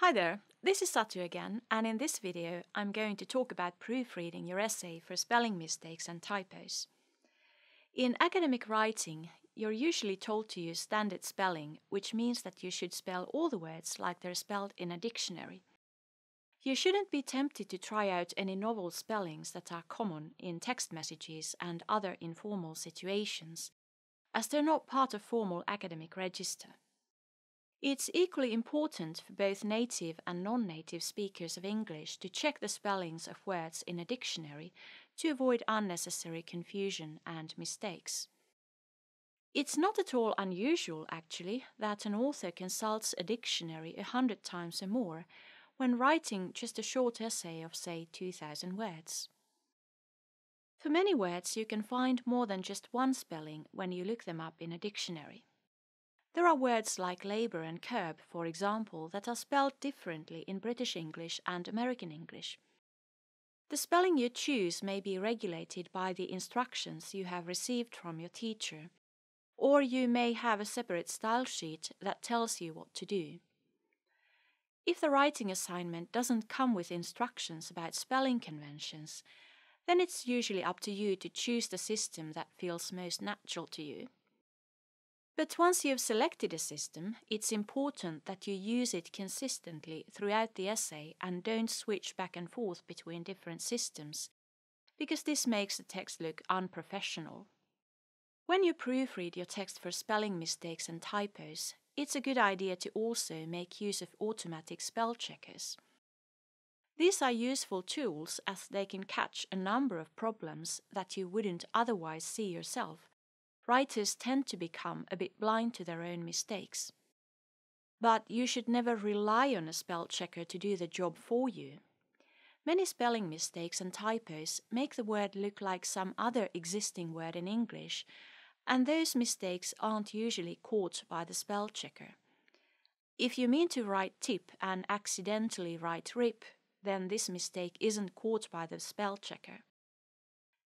Hi there, this is Satu again, and in this video I'm going to talk about proofreading your essay for spelling mistakes and typos. In academic writing, you're usually told to use standard spelling, which means that you should spell all the words like they're spelled in a dictionary. You shouldn't be tempted to try out any novel spellings that are common in text messages and other informal situations, as they're not part of formal academic register. It's equally important for both native and non-native speakers of English to check the spellings of words in a dictionary to avoid unnecessary confusion and mistakes. It's not at all unusual, actually, that an author consults a dictionary 100 times or more when writing just a short essay of, say, 2,000 words. For many words, you can find more than just one spelling when you look them up in a dictionary. There are words like labour and curb, for example, that are spelled differently in British English and American English. The spelling you choose may be regulated by the instructions you have received from your teacher, or you may have a separate style sheet that tells you what to do. If the writing assignment doesn't come with instructions about spelling conventions, then it's usually up to you to choose the system that feels most natural to you. But once you've selected a system, it's important that you use it consistently throughout the essay and don't switch back and forth between different systems, because this makes the text look unprofessional. When you proofread your text for spelling mistakes and typos, it's a good idea to also make use of automatic spell checkers. These are useful tools as they can catch a number of problems that you wouldn't otherwise see yourself. Writers tend to become a bit blind to their own mistakes. But you should never rely on a spell checker to do the job for you. Many spelling mistakes and typos make the word look like some other existing word in English, and those mistakes aren't usually caught by the spell checker. If you mean to write tip and accidentally write rip, then this mistake isn't caught by the spell checker.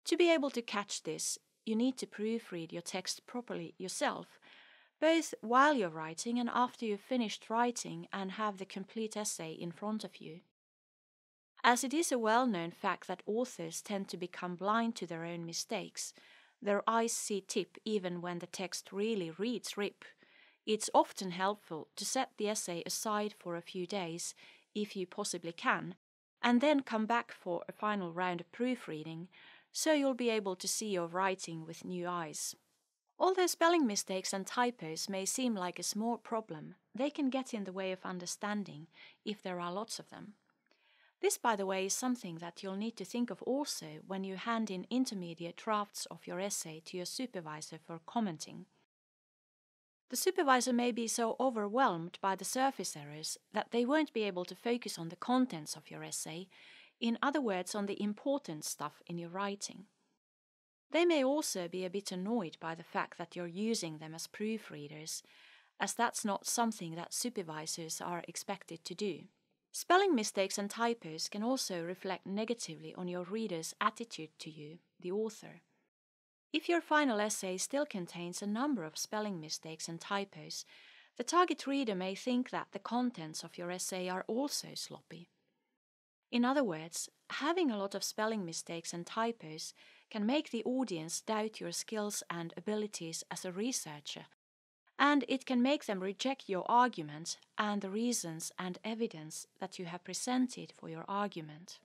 To be able to catch this, you need to proofread your text properly yourself, both while you're writing and after you've finished writing and have the complete essay in front of you. As it is a well-known fact that authors tend to become blind to their own mistakes, their eyes see tip even when the text really reads rip, it's often helpful to set the essay aside for a few days, if you possibly can, and then come back for a final round of proofreading, so you'll be able to see your writing with new eyes. Although spelling mistakes and typos may seem like a small problem, they can get in the way of understanding if there are lots of them. This, by the way, is something that you'll need to think of also when you hand in intermediate drafts of your essay to your supervisor for commenting. The supervisor may be so overwhelmed by the surface errors that they won't be able to focus on the contents of your essay, in other words, on the important stuff in your writing. They may also be a bit annoyed by the fact that you're using them as proofreaders, as that's not something that supervisors are expected to do. Spelling mistakes and typos can also reflect negatively on your reader's attitude to you, the author. If your final essay still contains a number of spelling mistakes and typos, the target reader may think that the contents of your essay are also sloppy. In other words, having a lot of spelling mistakes and typos can make the audience doubt your skills and abilities as a researcher, and it can make them reject your argument and the reasons and evidence that you have presented for your argument.